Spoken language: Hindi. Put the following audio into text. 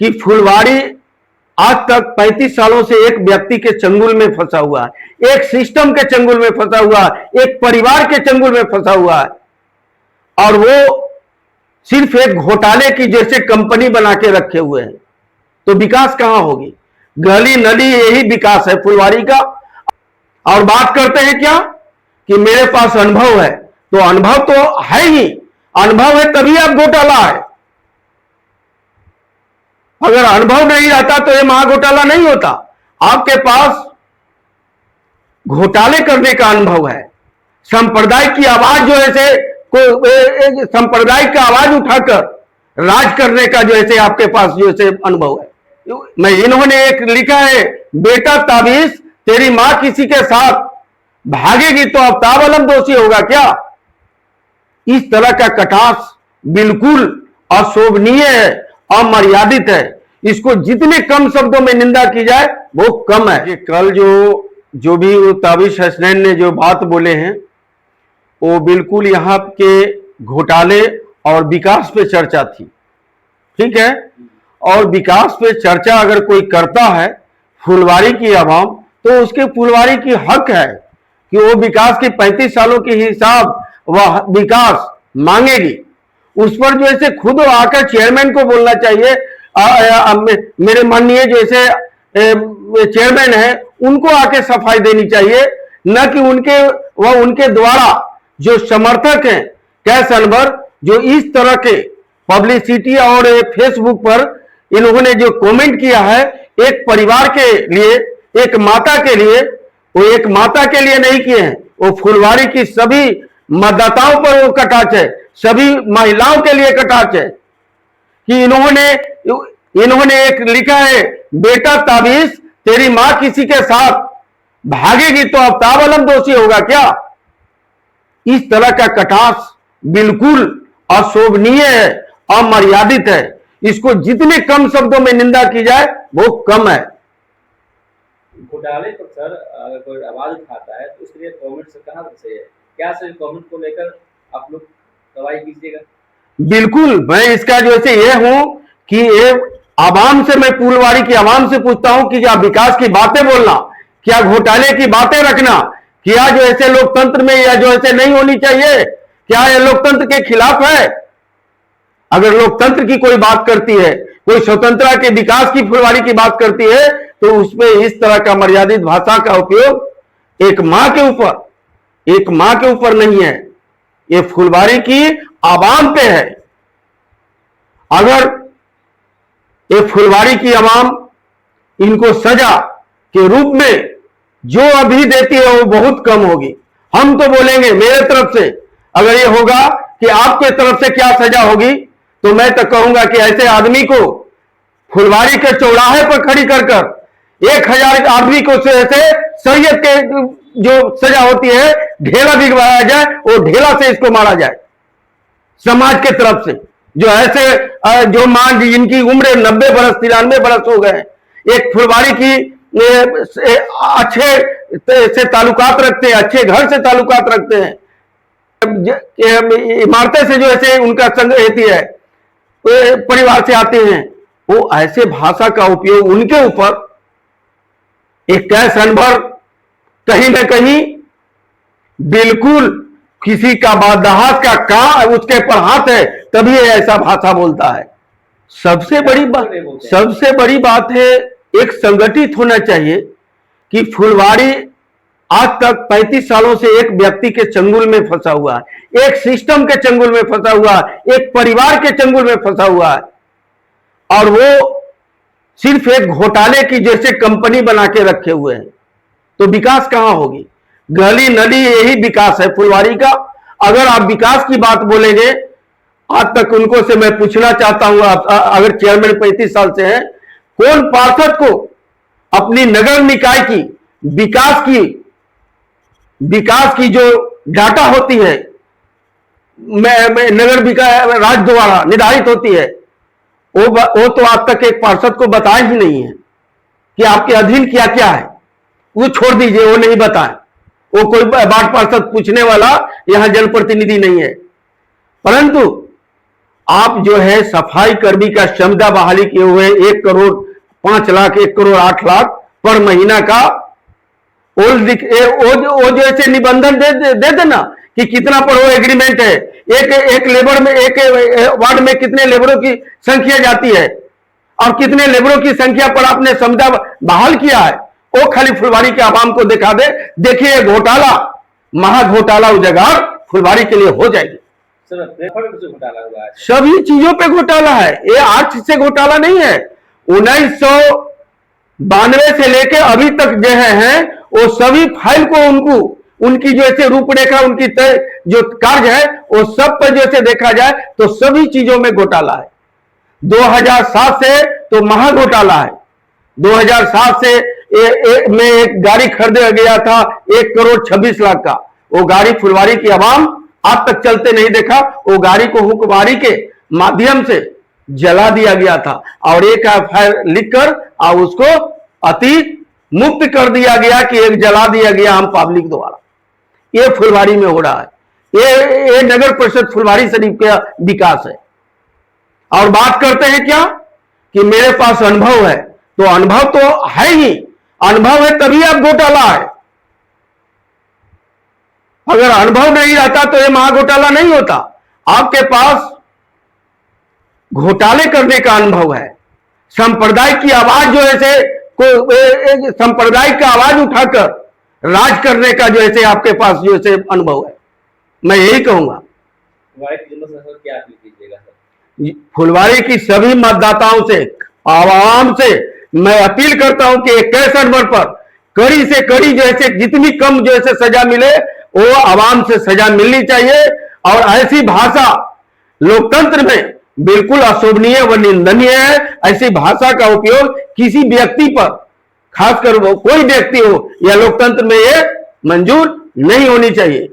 कि फुलवारी आज तक 35 सालों से एक व्यक्ति के चंगुल में फंसा हुआ है, एक सिस्टम के चंगुल में फंसा हुआ है, एक परिवार के चंगुल में फंसा हुआ है, और वो सिर्फ एक घोटाले की जैसे कंपनी बना के रखे हुए हैं। तो विकास कहां होगी? गली नली यही विकास है फुलवारी का। और बात करते हैं क्या कि मेरे पास अनुभव है, तो अनुभव तो है ही, अनुभव है तभी आप घोटाला है। अगर अनुभव नहीं रहता तो ये महाघोटाला नहीं होता। आपके पास घोटाले करने का अनुभव है, सांप्रदायिक की आवाज जो है को सांप्रदायिक का आवाज उठाकर राज करने का जो है आपके पास जो है अनुभव है। मैं इन्होंने एक लिखा है, बेटा ताबीज तेरी मां किसी के साथ भागेगी तो अवताब अलम दोषी होगा क्या? इस तरह का कटाक्ष बिल्कुल अशोभनीय है, अमर्यादित है। इसको जितने कम शब्दों में निंदा की जाए वो कम है। कल जो भी ताबिश हसनैन ने जो बात बोले हैं वो बिल्कुल यहाँ के घोटाले और विकास पे चर्चा थी, ठीक है। और विकास पे चर्चा अगर कोई करता है फुलवारी की आवाम, तो उसके फुलवारी की हक है कि वो विकास की 35 सालों के हिसाब वह विकास मांगेगी। उस पर जो ऐसे खुद आकर चेयरमैन को बोलना चाहिए। मेरे माननीय जैसे चेयरमैन है उनको आके सफाई देनी चाहिए, न कि उनके द्वारा जो समर्थक हैं कैश अनवर, जो इस तरह के पब्लिसिटी और फेसबुक पर इन्होंने जो कमेंट किया है एक परिवार के लिए, एक माता के लिए, वो एक माता के लिए नहीं किए हैं, वो फुलवारी की सभी मतदाताओं पर वो कटाक्ष है, सभी महिलाओं के लिए कटाक्ष है कि इन्होंने एक लिखा है, बेटा ताबीज तेरी मां किसी के साथ भागेगी तो अवताब अलम दोषी होगा क्या? इस तरह का कटाक्ष बिल्कुल अशोभनीय है, अमर्यादित है। इसको जितने कम शब्दों में निंदा की जाए वो कम है। घोटाले पर सर अगर कोई आवाज उठाता है तो उसके लिए गवर्नमेंट से कहां से है, क्या सर गवर्नमेंट को लेकर आप लोग कार्रवाई कीजिएगा? बिल्कुल, मैं इसका जो है ये हूं कि ये आवाम से, मैं फुलवारी की आवाम से पूछता हूं कि क्या विकास की बातें बोलना, क्या घोटाले की बातें रखना, क्या जो ऐसे लोकतंत्र में या जो ऐसे नहीं होनी चाहिए? क्या यह लोकतंत्र के खिलाफ है? अगर लोकतंत्र की कोई बात करती है, कोई स्वतंत्रता के विकास की फुलवारी की बात करती है, तो उसमें इस तरह का मर्यादित भाषा का उपयोग एक मां के ऊपर नहीं है, ये फुलवारी की आवाम पे है। अगर ये फुलवारी की आवाम इनको सजा के रूप में जो अभी देती है वो बहुत कम होगी। हम तो बोलेंगे मेरे तरफ से, अगर ये होगा कि आपके तरफ से क्या सजा होगी, तो मैं तो कहूंगा कि ऐसे आदमी को फुलवारी के चौराहे पर खड़ी कर 1000 आदमी को से शरीयत के जो सजा होती है ढेला भिगवाया जाए, वो ढेला से इसको मारा जाए। समाज के तरफ से जो ऐसे जो मान जिनकी उम्र 90 बरस 93 बरस हो गए, एक फुलवारी की अच्छे से ताल्लुकात रखते हैं, अच्छे घर से ताल्लुकात रखते हैं, इमारतें से जो ऐसे उनका संग रहती है, परिवार से आते हैं, वो ऐसे भाषा का उपयोग उनके ऊपर एक कैश अनवर कहीं ना कहीं बिल्कुल किसी का बादहास का उसके पर हाथ है तभी ऐसा भाषा बोलता है। सबसे बड़ी बात है एक संगठित होना चाहिए कि फुलवारी आज तक 35 सालों से एक व्यक्ति के चंगुल में फंसा हुआ है, एक सिस्टम के चंगुल में फंसा हुआ है, एक परिवार के चंगुल में फंसा हुआ है, और वो सिर्फ एक घोटाले की जैसे कंपनी बना के रखे हुए हैं। तो विकास कहां होगी? गली नली यही विकास है फुलवारी का। अगर आप विकास की बात बोलेंगे, आज तक उनको से मैं पूछना चाहता हूं, अगर चेयरमैन 35 साल से हैं, कौन पार्षद को अपनी नगर निकाय की विकास की जो डाटा होती है नगर विकास राज्य द्वारा निर्धारित होती है, वो तो आज तक एक पार्षद को बताया ही नहीं है कि आपके अधीन क्या क्या है। वो छोड़ दीजिए, वो नहीं बताए, वो कोई वार्ड पार्षद पूछने वाला यहां जनप्रतिनिधि नहीं है। परंतु आप जो है सफाई कर्मी का क्षमता बहाली किए हुए 1 करोड़ 5 लाख 1 करोड़ 8 लाख पर महीना का वो जो ऐसे निबंधन दे देना कि कितना पर वो एग्रीमेंट है, एक लेबर में, एक वार्ड में कितने लेबरों की संख्या जाती है और कितने लेबरों की संख्या पर आपने क्षमता बहाल किया है, वो खाली फुलवारी के आवाम को दिखा दे। देखिए घोटाला, महाघोटाला उजागर फुलवारी के लिए हो जाएगी। सर प्रेफर से घोटाला हुआ है, सभी चीजों पे घोटाला है, ये आज से घोटाला नहीं है। 1992 से लेके अभी तक जो है वो सभी फाइल को उनकी जो ऐसे रूपरेखा, उनकी तय जो कार्य है वो सब पर जैसे देखा जाए तो सभी चीजों में घोटाला है। 2007 से तो महाघोटाला है। 2007 से में एक गाड़ी खरीदा गया था 1 करोड़ 26 लाख का, वो गाड़ी फुलवारी की आवाम आज तक चलते नहीं देखा। वो गाड़ी को हुक्मरानी के माध्यम से जला दिया गया था और एक एफआईआर लिखकर और उसको अति मुक्त कर दिया गया कि एक जला दिया गया हम पब्लिक द्वारा। ये फुलवारी में हो रहा है, ये नगर परिषद फुलवारी शरीफ का विकास है। और बात करते हैं क्या कि मेरे पास अनुभव है, तो अनुभव तो है ही, अनुभव है तभी आप घोटाला है। अगर अनुभव नहीं रहता तो ये महाघोटाला नहीं होता। आपके पास घोटाले करने का अनुभव है, संप्रदाय की आवाज जो है संप्रदाय का आवाज उठाकर राज करने का जो है आपके पास जो है अनुभव है। मैं यही कहूंगा। क्या अपील कीजिएगा सर? फुलवारी की सभी मतदाताओं से, आवाम से मैं अपील करता हूं कि 21 नंबर पर कड़ी से कड़ी जैसे जितनी कम जैसे सजा मिले वो आवाम से सजा मिलनी चाहिए। और ऐसी भाषा लोकतंत्र में बिल्कुल अशोभनीय व निंदनीय है। ऐसी भाषा का उपयोग किसी व्यक्ति पर, खासकर वो कोई व्यक्ति हो या लोकतंत्र में ये मंजूर नहीं होनी चाहिए।